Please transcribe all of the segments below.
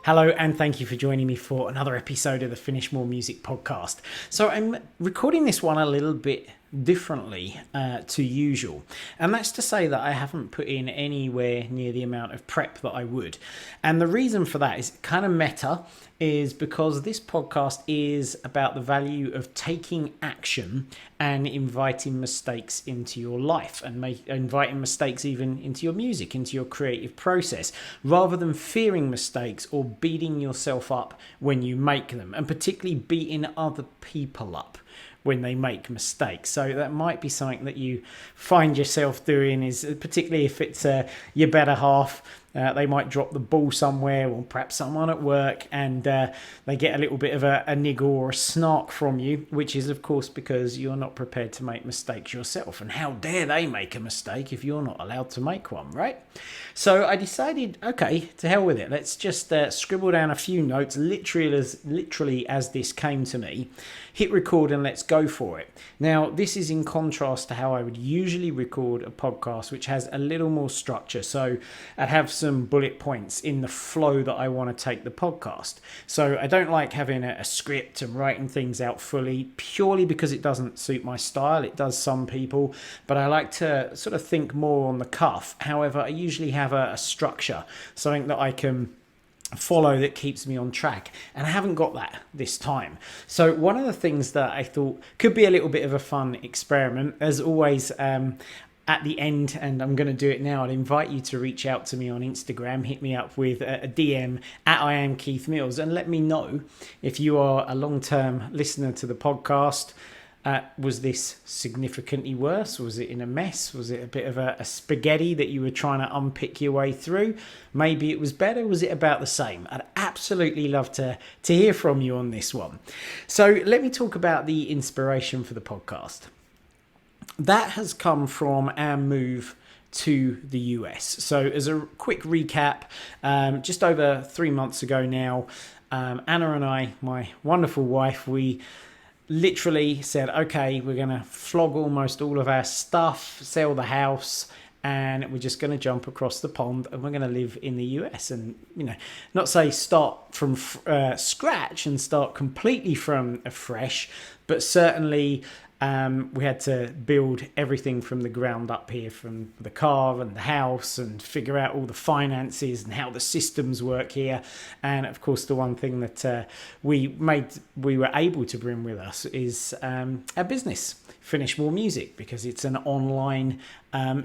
Hello, and thank you for joining me for another episode of the Finish More Music podcast. So I'm recording this one a little bit differently to usual, and that's to say that I haven't put in anywhere near the amount of prep that I would. And the reason for that is kind of meta, is because this podcast is about the value of taking action and inviting mistakes into your life, and inviting mistakes even into your music, into your creative process, rather than fearing mistakes or beating yourself up when you make them, and particularly beating other people up when they make mistakes. So that might be something that you find yourself doing, is particularly if it's your better half. They might drop the ball somewhere, or perhaps someone at work, and they get a little bit of a niggle or a snark from you, which is of course because you're not prepared to make mistakes yourself. And how dare they make a mistake if you're not allowed to make one, right? So I decided, okay, to hell with it. Let's just scribble down a few notes, literally as this came to me. Hit record and let's go for it. Now, this is in contrast to how I would usually record a podcast, which has a little more structure. So I'd have some bullet points in the flow that I want to take the podcast. So I don't like having a script and writing things out fully, purely because it doesn't suit my style. It does some people, but I like to sort of think more on the cuff. However, I usually have a structure, something that I can follow that keeps me on track, and I haven't got that this time. So one of the things that I thought could be a little bit of a fun experiment, as always, at the end, and I'm going to do it now, I'd invite you to reach out to me on Instagram. Hit me up with a DM at I am Keith Mills, and let me know if you are a long-term listener to the podcast. Was this significantly worse? Was it in a mess? Was it a bit of a spaghetti that you were trying to unpick your way through? Maybe it was better. Was it about the same? I'd absolutely love to hear from you on this one. So let me talk about the inspiration for the podcast. That has come from our move to the US. So as a quick recap, just over 3 months ago now, Anna and I, my wonderful wife, we literally said, okay, we're going to flog almost all of our stuff, sell the house, and we're just going to jump across the pond and we're going to live in the US. And, not say start from scratch and start completely from afresh, but certainly we had to build everything from the ground up here, from the car and the house, and figure out all the finances and how the systems work here. And of course, the one thing that we were able to bring with us is our business, Finish More Music, because it's an online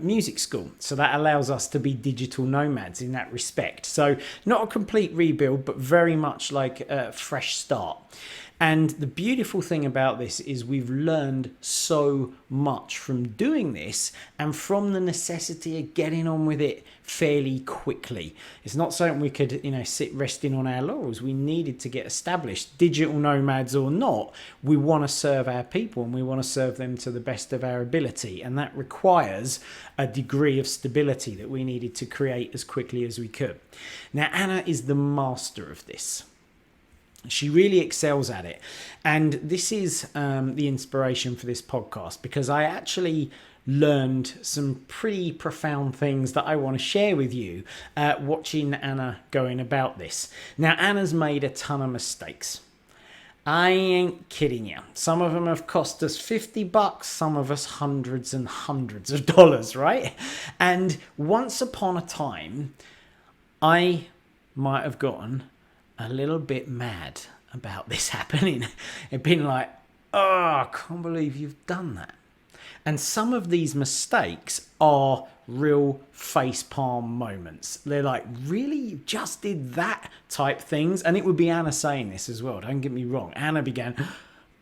music school. So that allows us to be digital nomads in that respect. So not a complete rebuild, but very much like a fresh start. And the beautiful thing about this is we've learned so much from doing this, and from the necessity of getting on with it fairly quickly. It's not something we could, sit resting on our laurels. We needed to get established. Digital nomads or not, we want to serve our people, and we want to serve them to the best of our ability. And that requires a degree of stability that we needed to create as quickly as we could. Now, Anna is the master of this. She really excels at it. And this is the inspiration for this podcast, because I actually learned some pretty profound things that I want to share with you watching Anna going about this. Now, Anna's made a ton of mistakes. I ain't kidding you. Some of them have cost us $50, some of us hundreds and hundreds of dollars, right? And once upon a time, I might have gotten a little bit mad about this happening. It'd been like, oh, I can't believe you've done that. And some of these mistakes are real facepalm moments. They're like, really? You just did that type things? And it would be Anna saying this as well. Don't get me wrong. Anna began,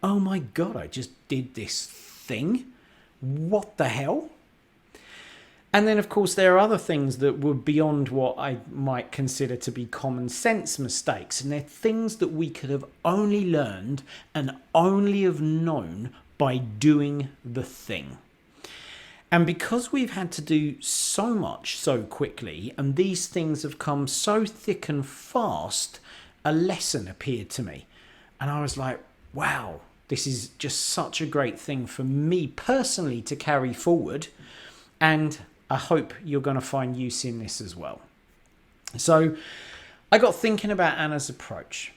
oh my God, I just did this thing. What the hell? And then, of course, there are other things that were beyond what I might consider to be common sense mistakes. And they're things that we could have only learned and only have known by doing the thing. And because we've had to do so much so quickly, and these things have come so thick and fast, a lesson appeared to me. And I was like, wow, this is just such a great thing for me personally to carry forward. And I hope you're going to find use in this as well. So I got thinking about Anna's approach,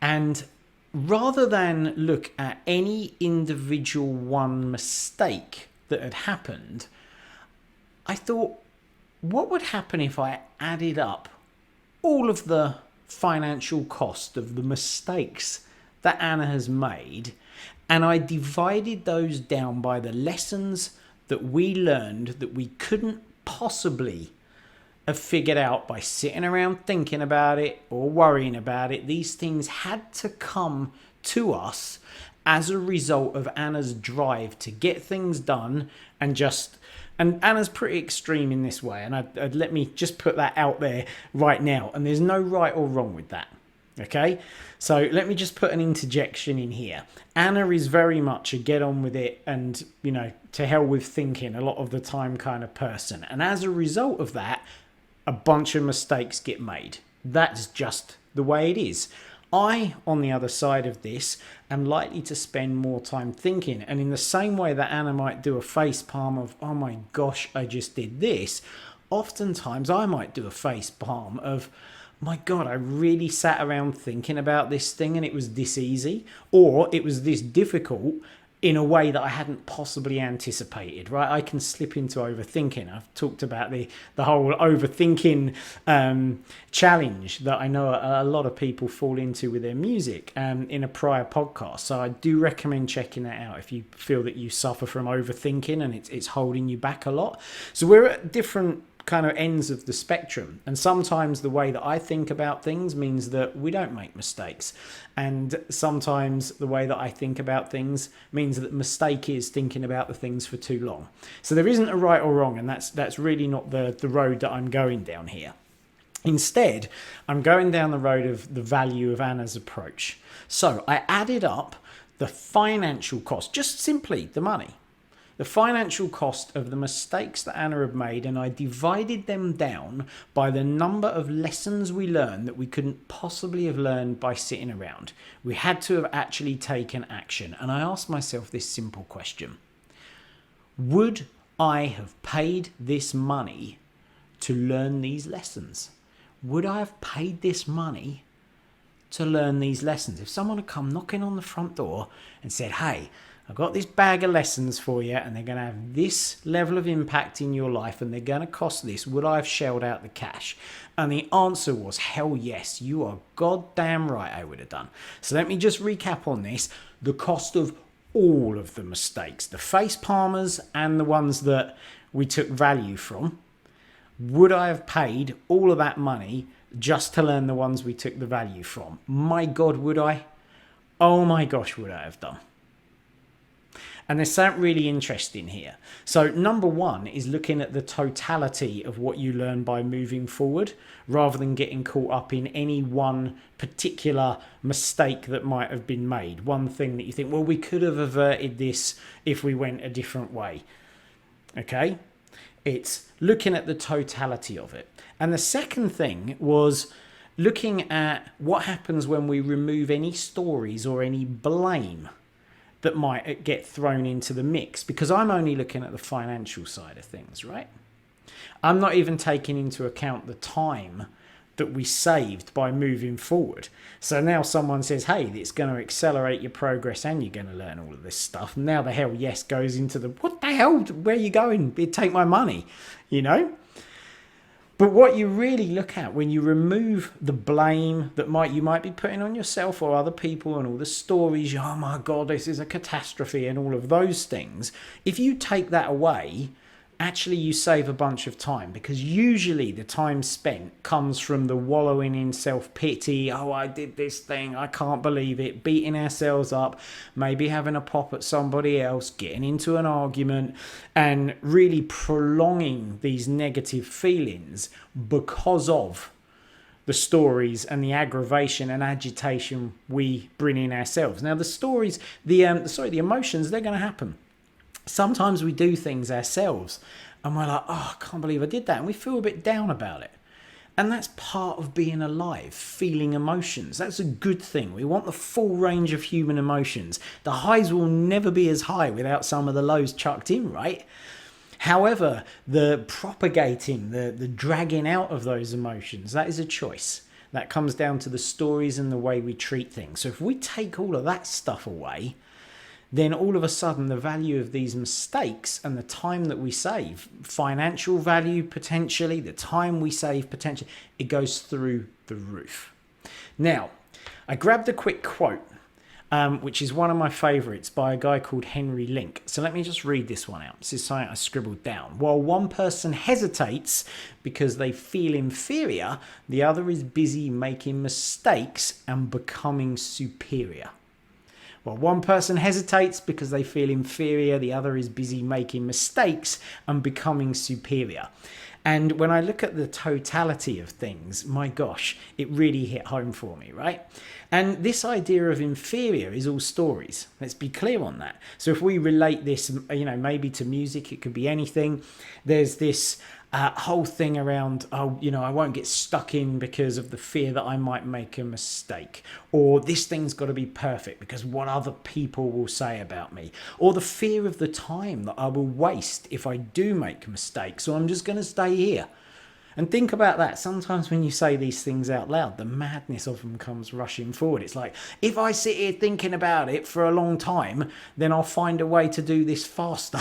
and rather than look at any individual one mistake that had happened, I thought, what would happen if I added up all of the financial cost of the mistakes that Anna has made, and I divided those down by the lessons that we learned that we couldn't possibly have figured out by sitting around thinking about it or worrying about it. These things had to come to us as a result of Anna's drive to get things done, and Anna's pretty extreme in this way, and I'd let me just put that out there right now, and there's no right or wrong with that. Okay, so let me just put an interjection in here. Anna is very much a get on with it and, to hell with thinking a lot of the time kind of person. And as a result of that, a bunch of mistakes get made. That's just the way it is. I, on the other side of this, am likely to spend more time thinking. And in the same way that Anna might do a face palm of, oh my gosh, I just did this, oftentimes I might do a face palm of, my God, I really sat around thinking about this thing and it was this easy, or it was this difficult in a way that I hadn't possibly anticipated, right? I can slip into overthinking. I've talked about the whole overthinking challenge that I know a lot of people fall into with their music in a prior podcast. So I do recommend checking that out if you feel that you suffer from overthinking and it's holding you back a lot. So we're at different kind of ends of the spectrum, and sometimes the way that I think about things means that we don't make mistakes, and sometimes the way that I think about things means that the mistake is thinking about the things for too long. So there isn't a right or wrong, and that's really not the road that I'm going down here. Instead, I'm going down the road of the value of Anna's approach. So I added up the financial cost, just simply the money, the financial cost of the mistakes that Anna had made, and I divided them down by the number of lessons we learned that we couldn't possibly have learned by sitting around. We had to have actually taken action. And I asked myself this simple question: would I have paid this money to learn these lessons? Would I have paid this money to learn these lessons? If someone had come knocking on the front door and said, hey, I've got this bag of lessons for you and they're going to have this level of impact in your life and they're going to cost this, would I have shelled out the cash? And the answer was, hell yes, you are goddamn right I would have done. So let me just recap on this. The cost of all of the mistakes, the face palmers and the ones that we took value from, would I have paid all of that money just to learn the ones we took the value from? My God, would I? Oh my gosh, would I have done? And there's something really interesting here. So number one is looking at the totality of what you learn by moving forward, rather than getting caught up in any one particular mistake that might have been made. One thing that you think, well, we could have averted this if we went a different way. Okay? It's looking at the totality of it. And the second thing was looking at what happens when we remove any stories or any blame that might get thrown into the mix, because I'm only looking at the financial side of things, right? I'm not even taking into account the time that we saved by moving forward. So now someone says, hey, it's going to accelerate your progress and you're going to learn all of this stuff. Now the hell yes goes into the, what the hell, where are you going? Take my money, But what you really look at when you remove the blame that you might be putting on yourself or other people, and all the stories, oh my God, this is a catastrophe and all of those things, if you take that away, actually you save a bunch of time, because usually the time spent comes from the wallowing in self-pity. Oh, I did this thing, I can't believe it, beating ourselves up, maybe having a pop at somebody else, getting into an argument, and really prolonging these negative feelings because of the stories and the aggravation and agitation we bring in ourselves. Now the stories, the emotions, they're going to happen. Sometimes we do things ourselves and we're like, oh, I can't believe I did that. And we feel a bit down about it. And that's part of being alive, feeling emotions. That's a good thing. We want the full range of human emotions. The highs will never be as high without some of the lows chucked in, right? However, the propagating, the dragging out of those emotions, that is a choice. That comes down to the stories and the way we treat things. So if we take all of that stuff away, then all of a sudden the value of these mistakes and the time that we save, financial value potentially, the time we save potentially, it goes through the roof. Now, I grabbed a quick quote, which is one of my favorites by a guy called Henry Link. So let me just read this one out. This is something I scribbled down. While one person hesitates because they feel inferior, the other is busy making mistakes and becoming superior. While one person hesitates because they feel inferior, the other is busy making mistakes and becoming superior. And when I look at the totality of things, my gosh, it really hit home for me, right? And this idea of inferior is all stories. Let's be clear on that. So if we relate this, maybe to music, it could be anything. There's this whole thing around, I won't get stuck in because of the fear that I might make a mistake. Or this thing's got to be perfect because what other people will say about me. Or the fear of the time that I will waste if I do make a mistake. So I'm just going to stay here. And think about that. Sometimes when you say these things out loud, the madness of them comes rushing forward. It's like, if I sit here thinking about it for a long time, then I'll find a way to do this faster.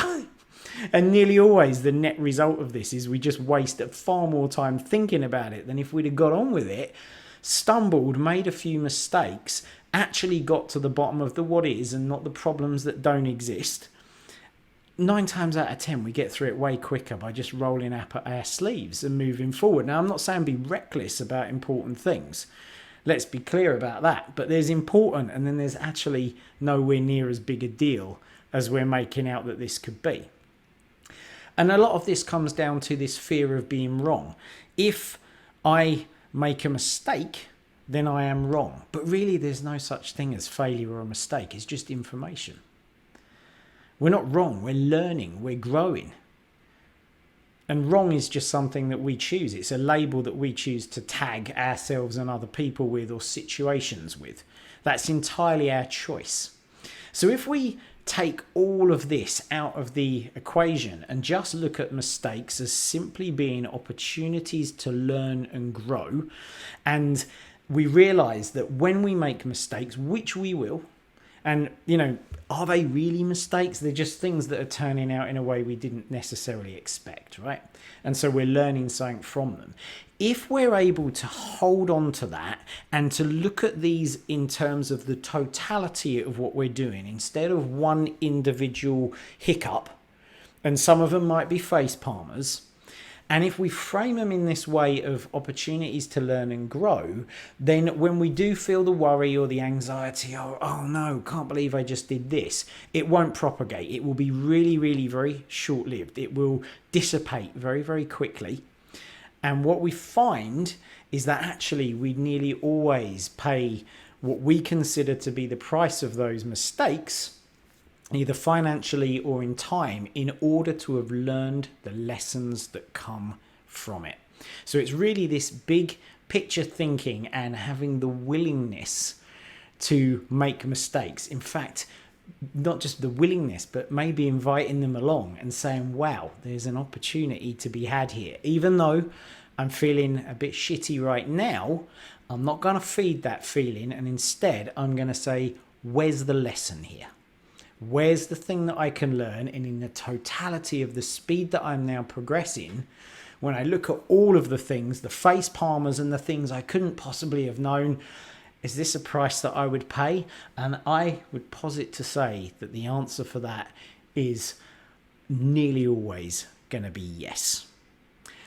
And nearly always the net result of this is we just waste far more time thinking about it than if we'd have got on with it, stumbled, made a few mistakes, actually got to the bottom of the what is and not the problems that don't exist. 9 times out of 10, we get through it way quicker by just rolling up our sleeves and moving forward. Now, I'm not saying be reckless about important things. Let's be clear about that. But there's important, and then there's actually nowhere near as big a deal as we're making out that this could be. And a lot of this comes down to this fear of being wrong. If I make a mistake, then I am wrong. But really, there's no such thing as failure or a mistake. It's just information. We're not wrong. We're learning. We're growing. And wrong is just something that we choose. It's a label that we choose to tag ourselves and other people with or situations with. That's entirely our choice. So if we take all of this out of the equation and just look at mistakes as simply being opportunities to learn and grow, and we realize that when we make mistakes, which we will, and are they really mistakes? They're just things that are turning out in a way we didn't necessarily expect, right? And so we're learning something from them. If we're able to hold on to that and to look at these in terms of the totality of what we're doing, instead of one individual hiccup, and some of them might be face palmers, and if we frame them in this way of opportunities to learn and grow, then when we do feel the worry or the anxiety, oh no, can't believe I just did this, it won't propagate. It will be really, really very short-lived. It will dissipate very, very quickly. And what we find is that actually we nearly always pay what we consider to be the price of those mistakes, either financially or in time, in order to have learned the lessons that come from it. So it's really this big picture thinking and having the willingness to make mistakes. In fact, not just the willingness, but maybe inviting them along and saying, wow, there's an opportunity to be had here. Even though I'm feeling a bit shitty right now, I'm not going to feed that feeling. And instead, I'm going to say, where's the lesson here? Where's the thing that I can learn? And in the totality of the speed that I'm now progressing, when I look at all of the things, the face palmers and the things I couldn't possibly have known, is this a price that I would pay? And I would posit to say that the answer for that is nearly always going to be yes.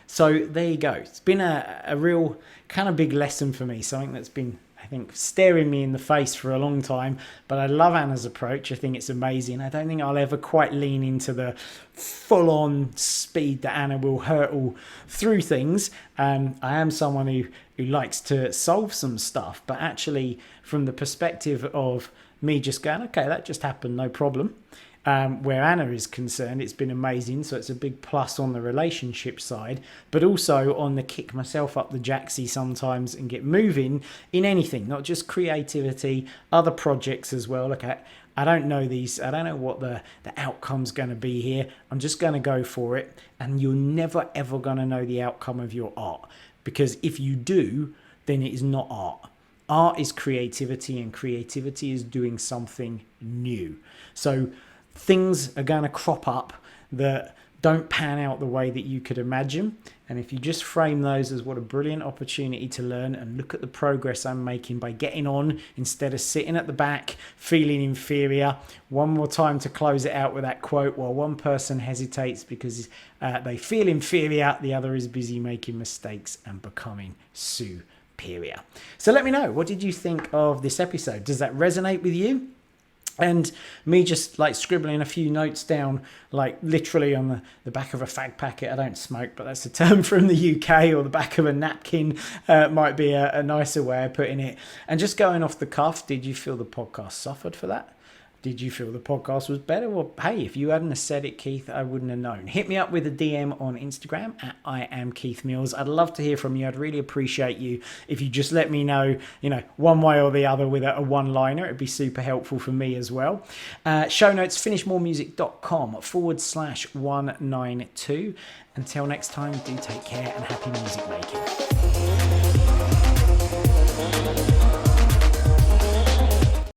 So there you go. It's been a real kind of big lesson for me, something that's been, I think, staring me in the face for a long time. But I love Anna's approach. I think it's amazing. I don't think I'll ever quite lean into the full-on speed that Anna will hurtle through things. I am someone who likes to solve some stuff, but actually from the perspective of me just going, okay, that just happened, no problem. Where Anna is concerned, it's been amazing. So it's a big plus on the relationship side, but also on the kick myself up the jacksie sometimes and get moving in anything, not just creativity, other projects as well. Look, I don't know these. I don't know what the outcome's going to be here. I'm just going to go for it. And you're never, ever going to know the outcome of your art, because if you do, then it is not art. Art is creativity, and creativity is doing something new. So things are going to crop up that don't pan out the way that you could imagine. And if you just frame those as what a brilliant opportunity to learn and look at the progress I'm making by getting on instead of sitting at the back feeling inferior. One more time to close it out with that quote: while one person hesitates because they feel inferior, the other is busy making mistakes and becoming superior. So let me know, what did you think of this episode? Does that resonate with you? And me just like scribbling a few notes down, like literally on the back of a fag packet. I don't smoke, but that's a term from the UK, or the back of a napkin might be a nicer way of putting it. And just going off the cuff, did you feel the podcast suffered for that? Did you feel the podcast was better? Well, hey, if you hadn't have said it, Keith, I wouldn't have known. Hit me up with a DM on Instagram at I am Keith Mills. I'd love to hear from you. I'd really appreciate you if you just let me know, one way or the other with a one-liner. It'd be super helpful for me as well. Show notes, finishmoremusic.com/192. Until next time, do take care and happy music making.